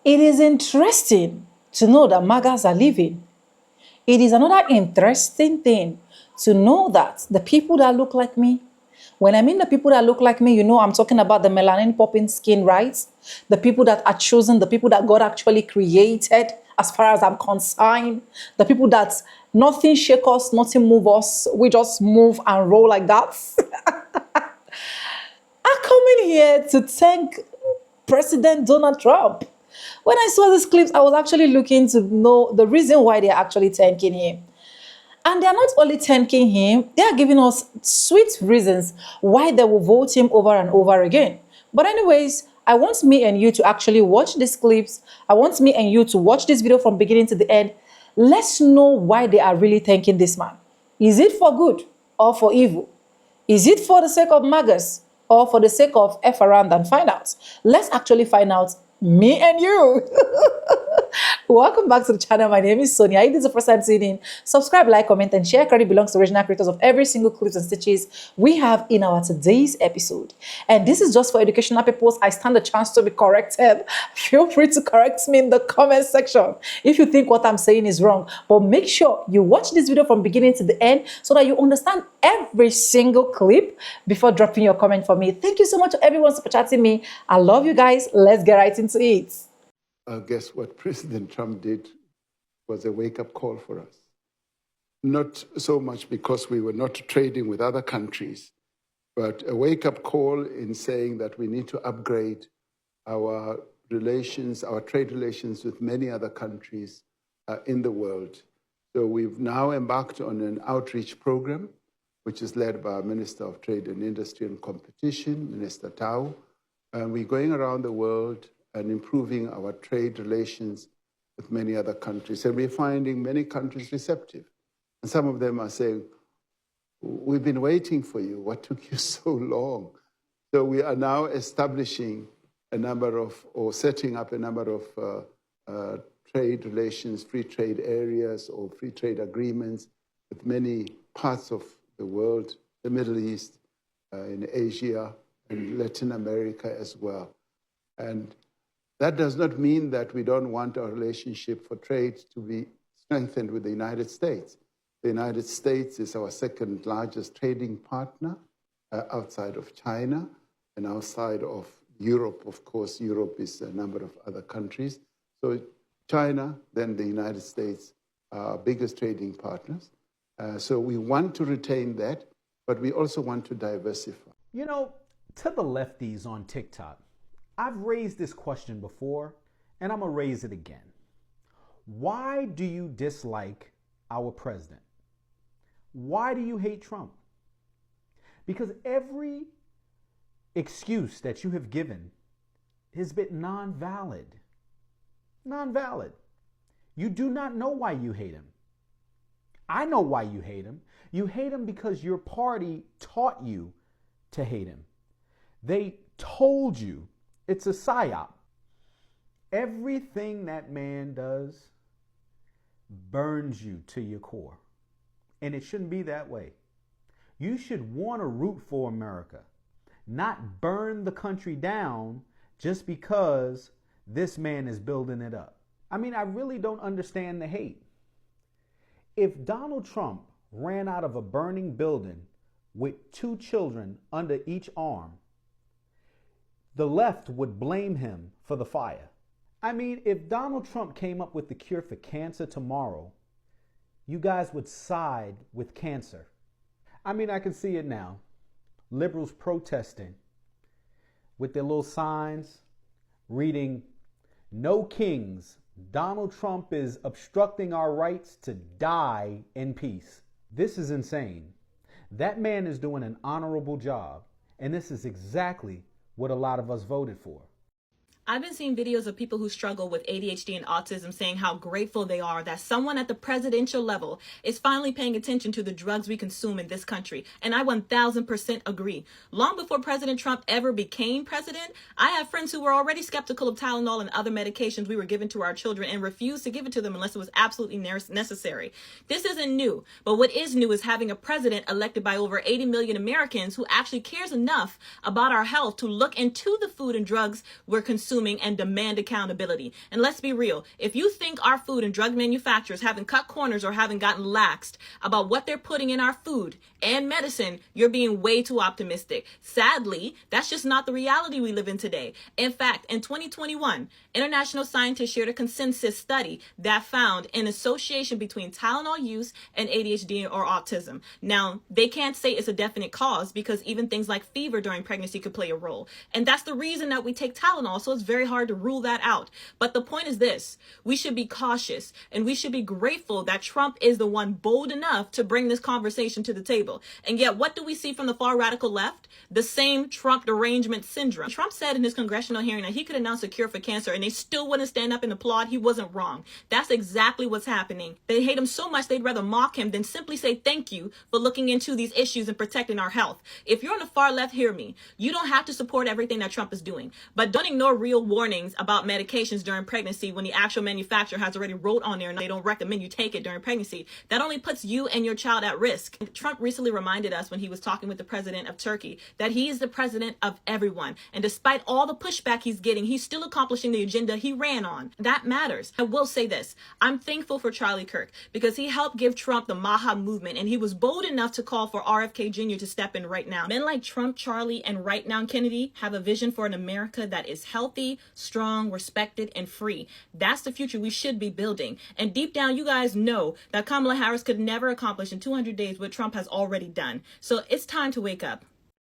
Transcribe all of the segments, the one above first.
It is interesting to know that MAGAs are leaving. It is another interesting thing to know that the people that look like me, when I mean the people that look like me, I'm talking about the melanin popping skin, right? The people that are chosen, the people that God actually created, as far as I'm concerned, the people that nothing shake us, nothing move us, we just move and roll like that. Are coming here to thank President Donald Trump. When I saw these clips, I was actually looking to know the reason why they're actually thanking him. And they're not only thanking him, they are giving us sweet reasons why they will vote him over and over again. But anyways, I want me and you to actually watch these clips. I want me and you to watch this video from beginning to the end. Let's know why they are really thanking this man. Is it for good or for evil? Is it for the sake of magas or for the sake of F around and find out? Let's actually find out, me and you. Welcome back to the channel. My name is Sonia. If this is the first time tuning in, subscribe, like, comment, and share. Credit belongs to original creators of every single clips and stitches we have in our today's episode. And this is just for educational purposes. I stand a chance to be corrected. Feel free to correct me in the comment section if you think what I'm saying is wrong. But make sure you watch this video from beginning to the end so that you understand every single clip before dropping your comment for me. Thank you so much to everyone super chatting me. I love you guys. Let's get right into it. I guess what President Trump did was a wake-up call for us. Not so much because we were not trading with other countries, but a wake-up call in saying that we need to upgrade our relations, our trade relations with many other countries in the world. So we've now embarked on an outreach program, which is led by our Minister of Trade and Industry and Competition, Minister Tao. And we're going around the world and improving our trade relations with many other countries. And we're finding many countries receptive. And some of them are saying, we've been waiting for you. What took you so long? So we are now establishing a number of, or setting up a number of trade relations, free trade areas or free trade agreements with many parts of the world, the Middle East, in Asia, and Latin America as well. And that does not mean that we don't want our relationship for trade to be strengthened with the United States. The United States is our second largest trading partner outside of China and outside of Europe. Of course, Europe is a number of other countries. So China, then the United States are our biggest trading partners. So we want to retain that, but we also want to diversify. You know, to the lefties on TikTok, I've raised this question before, and I'm going to raise it again. Why do you dislike our president? Why do you hate Trump? Because every excuse that you have given has been non-valid. Non-valid. You do not know why you hate him. I know why you hate him. You hate him because your party taught you to hate him. They told you. It's a psyop. Everything that man does burns you to your core. And it shouldn't be that way. You should want to root for America, not burn the country down just because this man is building it up. I mean, I really don't understand the hate. If Donald Trump ran out of a burning building with 2 children under each arm, the left would blame him for the fire. I mean, if Donald Trump came up with the cure for cancer tomorrow, you guys would side with cancer. I mean, I can see it now. Liberals protesting with their little signs reading, "No kings. Donald Trump is obstructing our rights to die in peace." This is insane. That man is doing an honorable job, and this is exactly what a lot of us voted for. I've been seeing videos of people who struggle with ADHD and autism saying how grateful they are that someone at the presidential level is finally paying attention to the drugs we consume in this country. And I 1000% agree. Long before President Trump ever became president, I have friends who were already skeptical of Tylenol and other medications we were given to our children and refused to give it to them unless it was absolutely necessary. This isn't new, but what is new is having a president elected by over 80 million Americans who actually cares enough about our health to look into the food and drugs we're consuming consuming and demand accountability. And let's be real, if you think our food and drug manufacturers haven't cut corners or haven't gotten laxed about what they're putting in our food and medicine, you're being way too optimistic. Sadly, that's just not the reality we live in today. In fact, in 2021, international scientists shared a consensus study that found an association between Tylenol use and ADHD or autism. Now, they can't say it's a definite cause because even things like fever during pregnancy could play a role. And that's the reason that we take Tylenol, so it's very hard to rule that out. But the point is this: we should be cautious and we should be grateful that Trump is the one bold enough to bring this conversation to the table. And yet, what do we see from the far radical left? The same Trump derangement syndrome. Trump said in his congressional hearing that he could announce a cure for cancer and they still wouldn't stand up and applaud. He wasn't wrong. That's exactly what's happening. They hate him so much they'd rather mock him than simply say thank you for looking into these issues and protecting our health. If you're on the far left, hear me. You don't have to support everything that Trump is doing, but don't ignore real warnings about medications during pregnancy when the actual manufacturer has already wrote on there and they don't recommend you take it during pregnancy. That only puts you and your child at risk. Trump recently reminded us when he was talking with the president of Turkey that he is the president of everyone. And despite all the pushback he's getting, he's still accomplishing the agenda he ran on. That matters. I will say this: I'm thankful for Charlie Kirk because he helped give Trump the Maha movement, and he was bold enough to call for RFK Jr. to step in right now. Men like Trump, Charlie, and right now Kennedy have a vision for an America that is healthy, strong, respected, and free. That's the future we should be building. And deep down, you guys know that Kamala Harris could never accomplish in 200 days what Trump has already done. So it's time to wake up.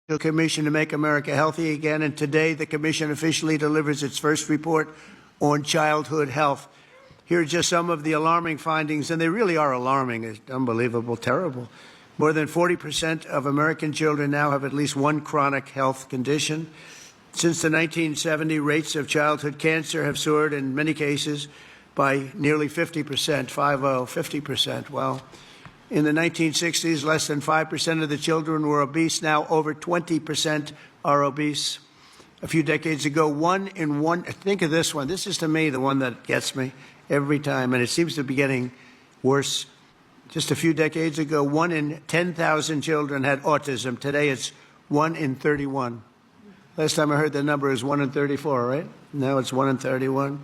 The Commission to Make America Healthy Again, and today the Commission officially delivers its first report on childhood health. Here are just some of the alarming findings, and they really are alarming. It's unbelievable, terrible. More than 40% of American children now have at least one chronic health condition. Since the 1970, rates of childhood cancer have soared in many cases by nearly 50%, 50%. Well, in the 1960s, less than 5% of the children were obese. Now over 20% are obese. A few decades ago, think of this one. This is, to me, the one that gets me every time, and it seems to be getting worse. Just a few decades ago, 1 in 10,000 children had autism. Today, it's 1 in 31. Last time I heard the number is 1 in 34, right? Now it's 1 in 31.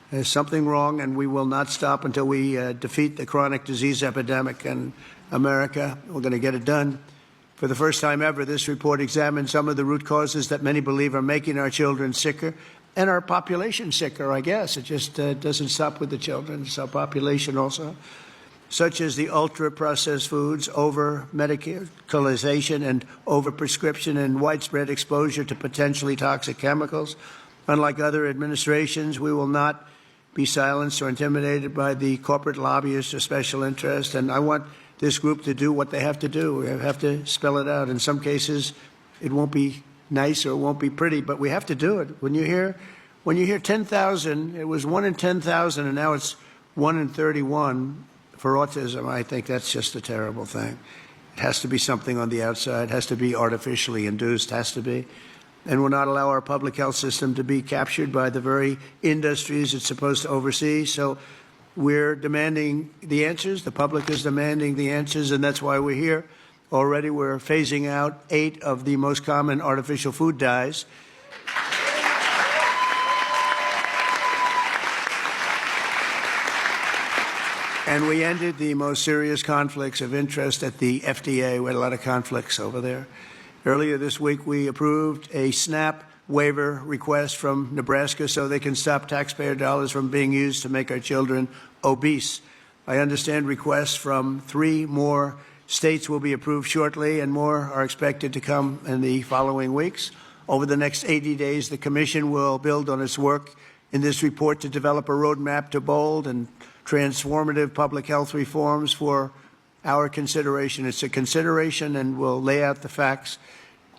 There's something wrong, and we will not stop until we defeat the chronic disease epidemic in America. We're going to get it done. For the first time ever, this report examines some of the root causes that many believe are making our children sicker and our population sicker, I guess. It just doesn't stop with the children. It's our population also, such as the ultra-processed foods, over-medicalization and over-prescription and widespread exposure to potentially toxic chemicals. Unlike other administrations, we will not be silenced or intimidated by the corporate lobbyists or special interests. And I want this group to do what they have to do. We have to spell it out. In some cases, it won't be nice or it won't be pretty, but we have to do it. When you hear 10,000, it was 1 in 10,000, and now it's 1 in 31 for autism. I think that's just a terrible thing. It has to be something on the outside. It has to be artificially induced. Has to be. And will not allow our public health system to be captured by the very industries it's supposed to oversee. So we're demanding the answers. The public is demanding the answers, and that's why we're here. Already we're phasing out 8 of the most common artificial food dyes. And we ended the most serious conflicts of interest at the FDA. We had a lot of conflicts over there. Earlier this week, we approved a SNAP waiver request from Nebraska so they can stop taxpayer dollars from being used to make our children obese. I understand requests from 3 more states will be approved shortly, and more are expected to come in the following weeks. Over the next 80 days, the Commission will build on its work in this report to develop a roadmap to bold and transformative public health reforms for our consideration. It's a consideration, and we'll lay out the facts.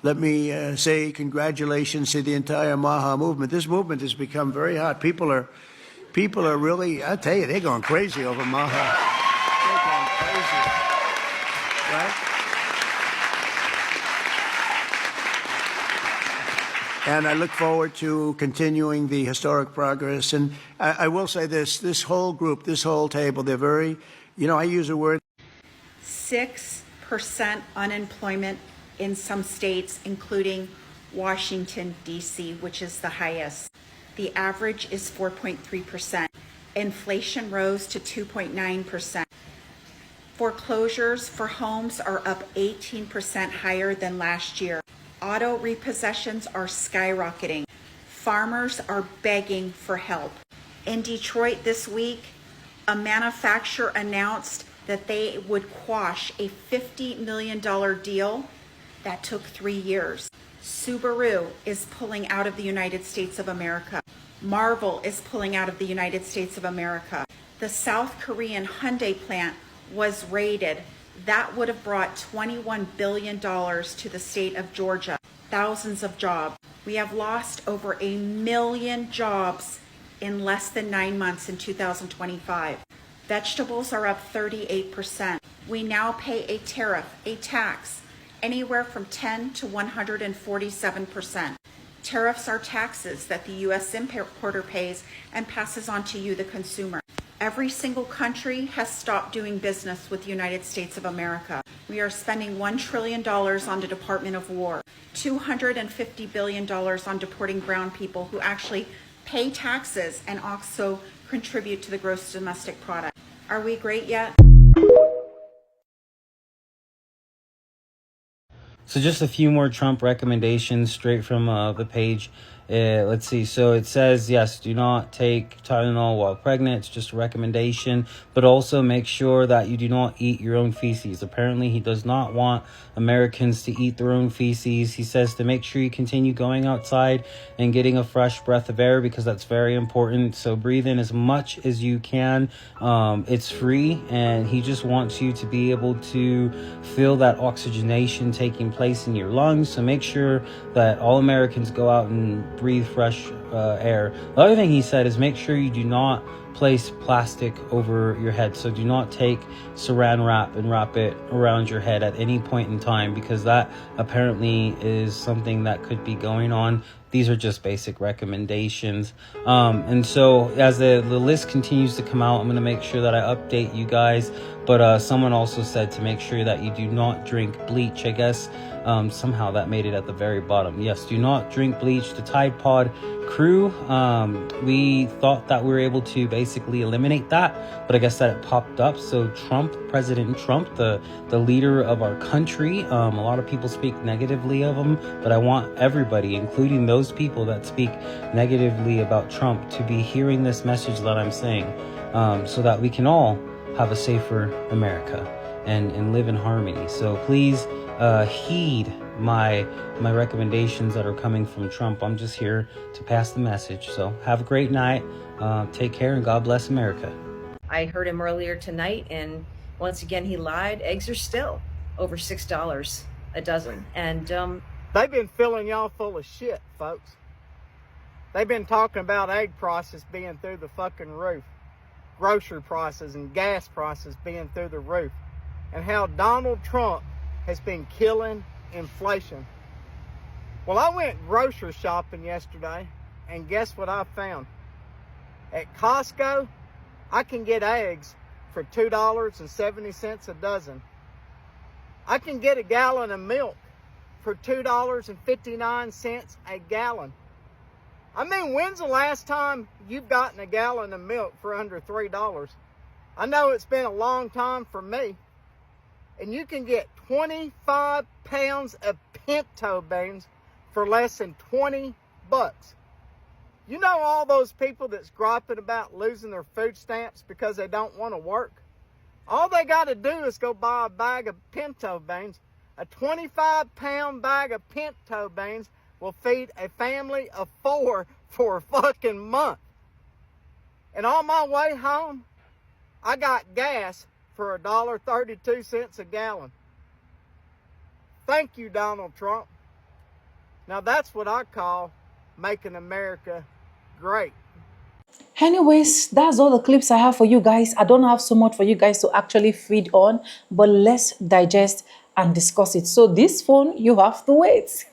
Let me say congratulations to the entire Maha movement. This movement has become very hot. People are really, I tell you, they're going crazy over Maha. They're going crazy, right? And I look forward to continuing the historic progress. And I will say this whole group, this whole table, they're very, I use a word. 6% unemployment in some states, including Washington, D.C., which is the highest. The average is 4.3%. Inflation rose to 2.9%. Foreclosures for homes are up 18% higher than last year. Auto repossessions are skyrocketing. Farmers are begging for help. In Detroit this week, a manufacturer announced that they would quash a $50 million deal that took 3 years. Subaru is pulling out of the United States of America. Marvel is pulling out of the United States of America. The South Korean Hyundai plant was raided. That would have brought $21 billion to the state of Georgia. Thousands of jobs. We have lost over 1 million jobs in less than 9 months in 2025. Vegetables are up 38%. We now pay a tariff, a tax, anywhere from 10 to 147%. Tariffs are taxes that the U.S. importer pays and passes on to you, the consumer. Every single country has stopped doing business with the United States of America. We are spending $1 trillion on the Department of War, $250 billion on deporting brown people who actually pay taxes and also contribute to the gross domestic product. Are we great yet? So just a few more Trump recommendations straight from the page. Let's see. So it says, yes, do not take Tylenol while pregnant. It's just a recommendation. But also make sure that you do not eat your own feces. Apparently, he does not want Americans to eat their own feces. He says to make sure you continue going outside and getting a fresh breath of air because that's very important. So breathe in as much as you can. It's free. And he just wants you to be able to feel that oxygenation taking place in your lungs. So make sure that all Americans go out and breathe fresh air. The other thing he said is make sure you do not place plastic over your head. So do not take saran wrap and wrap it around your head at any point in time because that apparently is something that could be going on. These are just basic recommendations. And so as the list continues to come out, I'm going to make sure that I update you guys. But someone also said to make sure that you do not drink bleach. I guess somehow that made it at the very bottom. Yes, do not drink bleach. The Tide Pod crew, we thought that we were able to basically eliminate that, but I guess that it popped up. So President Trump, the leader of our country, a lot of people speak negatively of him, but I want everybody, including those people that speak negatively about Trump, to be hearing this message that I'm saying, so that we can all have a safer America and live in harmony. So please heed my recommendations that are coming from Trump. I'm just here to pass the message. So have a great night. Take care and God bless America. I heard him earlier tonight, and once again he lied. Eggs are still over $6 a dozen, and they've been filling y'all full of shit, folks. They've been talking about egg prices being through the fucking roof, grocery prices and gas prices being through the roof, and how Donald Trump has been killing inflation. Well, I went grocery shopping yesterday, and guess what I found? At Costco, I can get eggs for $2.70 a dozen. I can get a gallon of milk for $2.59 a gallon. I mean, when's the last time you've gotten a gallon of milk for under $3? I know it's been a long time for me. And you can get 25 pounds of pinto beans for less than 20 bucks. You know all those people that's griping about losing their food stamps because they don't want to work? All they got to do is go buy a bag of pinto beans. A 25-pound bag of pinto beans will feed a family of 4 for a fucking month. And on my way home, I got gas for $1.32 a gallon. Thank you, Donald Trump. Now that's what I call making America great. Anyways, that's all the clips I have for you guys. I don't have so much for you guys to actually feed on, but let's digest and discuss it. So this phone, you have to wait.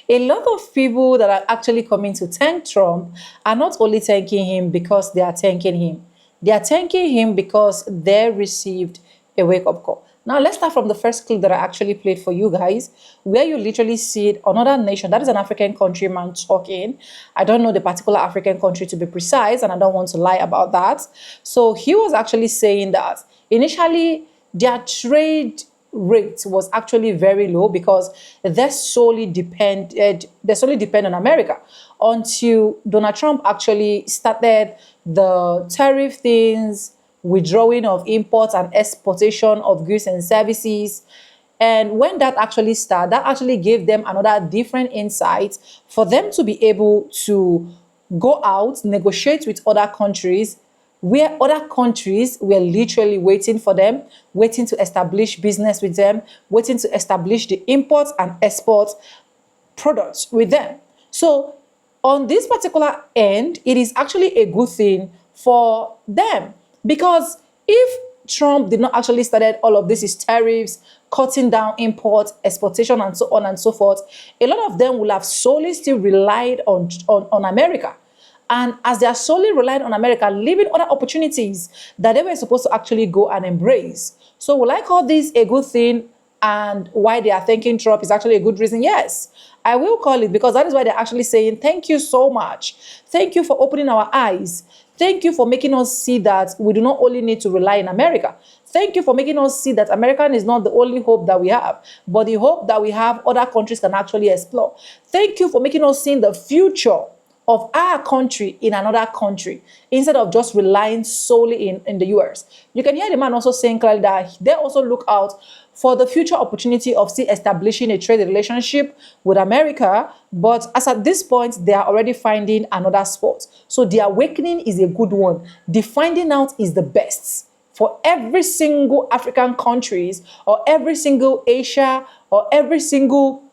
A lot of people that are actually coming to thank Trump are not only thanking him because they are thanking him. They are thanking him because they received a wake-up call. Now, let's start from the first clip that I actually played for you guys, where you literally see another nation, that is an African country man talking. I don't know the particular African country to be precise, and I don't want to lie about that. So he was actually saying that initially their trade rate was actually very low because they solely depend on America until Donald Trump actually started the tariff things, withdrawing of imports and exportation of goods and services. And when that actually started, that actually gave them another different insight for them to be able to go out, negotiate with other countries, where other countries were literally waiting for them, waiting to establish business with them, waiting to establish the import and export products with them. So on this particular end, it is actually a good thing for them, because if Trump did not actually started all of this, is tariffs, cutting down import, exportation, and so on and so forth, a lot of them will have solely still relied on America. And as they are solely relying on America, leaving other opportunities that they were supposed to actually go and embrace. So will I call this a good thing? And why they are thanking Trump is actually a good reason? Yes, I will call it, because that is why they're actually saying, thank you so much. Thank you for opening our eyes. Thank you for making us see that we do not only need to rely on America. Thank you for making us see that America is not the only hope that we have, but the hope that we have other countries can actually explore. Thank you for making us see the future of our country in another country, instead of just relying solely in the US. You can hear the man also saying clearly that they also look out for the future opportunity of still establishing a trade relationship with America. But as at this point, they are already finding another spot. So the awakening is a good one. The finding out is the best for every single African countries, or every single Asia, or every single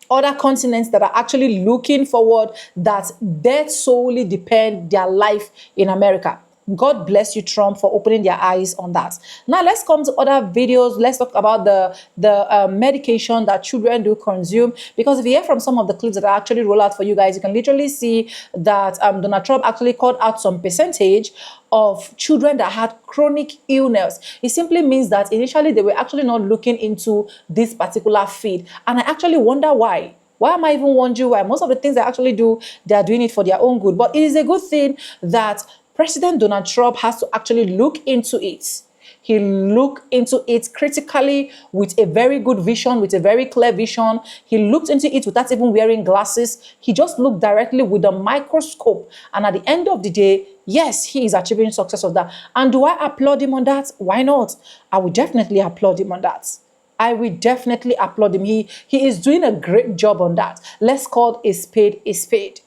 other continents that are actually looking forward, that they solely depend their life in America. God bless you, Trump, for opening their eyes on that. Now let's come to other videos. Let's talk about the medication that children do consume, because if you hear from some of the clips that I actually roll out for you guys, you can literally see that Donald Trump actually called out some percentage of children that had chronic illness. It simply means that initially they were actually not looking into this particular field. And I actually wonder why. Why am I even wondering why? Most of the things they actually do, they are doing it for their own good. But it is a good thing that President Donald Trump has to actually look into it. He looked into it critically with a very good vision, with a very clear vision. He looked into it without even wearing glasses. He just looked directly with a microscope. And at the end of the day, yes, he is achieving success of that. And do I applaud him on that? Why not? I would definitely applaud him on that. I will definitely applaud him. He is doing a great job on that. Let's call a spade a spade.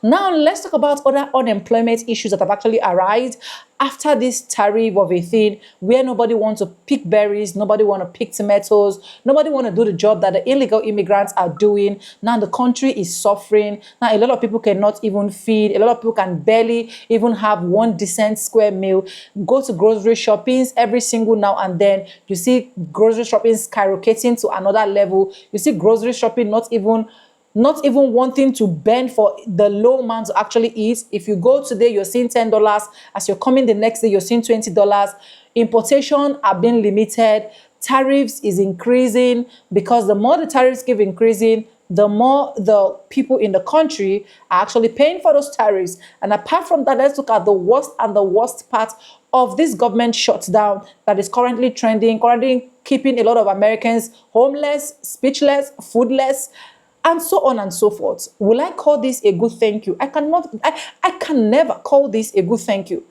Now, let's talk about other unemployment issues that have actually arisen after this tariff of a thing, where nobody wants to pick berries, nobody wants to pick tomatoes, nobody wants to do the job that the illegal immigrants are doing. Now the country is suffering. Now a lot of people cannot even feed. A lot of people can barely even have one decent square meal. Go to grocery shoppings every single now and then. You see grocery shopping skyrocketing to another level. You see grocery shopping not even wanting to bend for the low man to actually eat. If you go today, you're seeing $10. As you're coming the next day, you're seeing $20. Importation are being limited. Tariffs is increasing, because the more the tariffs keep increasing, the more the people in the country are actually paying for those tariffs. And apart from that, let's look at the worst and the worst part of this government shutdown that is currently trending, currently keeping a lot of Americans homeless, speechless, foodless, and so on and so forth. Will I call this a good thank you? I can never call this a good thank you.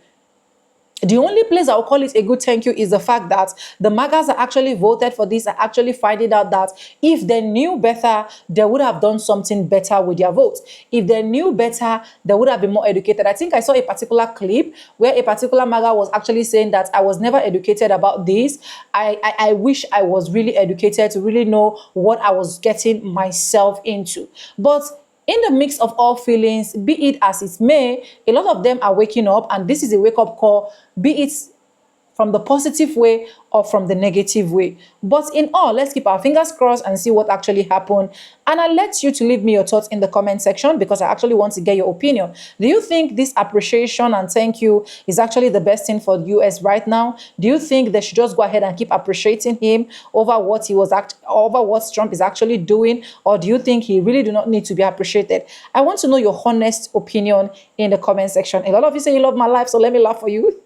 The only place I will call it a good thank you is the fact that the MAGAs that actually voted for this are actually finding out that if they knew better, they would have done something better with their votes. If they knew better, they would have been more educated. I think I saw a particular clip where a particular MAGA was actually saying that I was never educated about this. I wish I was really educated to really know what I was getting myself into. But in the mix of all feelings, be it as it may, a lot of them are waking up, and this is a wake-up call, be it from the positive way or from the negative way. But in all, let's keep our fingers crossed and see what actually happened. And I'll let you to leave me your thoughts in the comment section because I actually want to get your opinion. Do you think this appreciation and thank you is actually the best thing for the US right now? Do you think they should just go ahead and keep appreciating him over what over what Trump is actually doing? Or do you think he really do not need to be appreciated? I want to know your honest opinion in the comment section. A lot of you say you love my life, so let me laugh for you.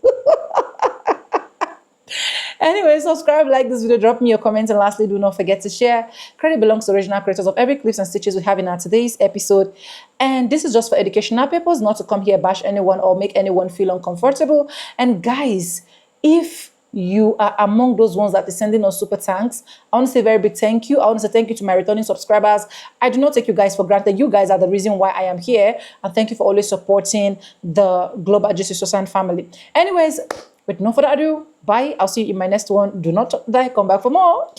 Anyway, subscribe, like this video, drop me your comments, and lastly, do not forget to share. Credit belongs to original creators of every clips and stitches we have in our today's episode. And this is just for educational purposes, not to come here bash anyone or make anyone feel uncomfortable. And guys, if you are among those ones that is sending us super thanks, I want to say a very big thank you. I want to say thank you to my returning subscribers. I do not take you guys for granted. You guys are the reason why I am here. And thank you for always supporting the Global Justice Society family. Anyways, with no further ado, bye. I'll see you in my next one. Do not die. Come back for more.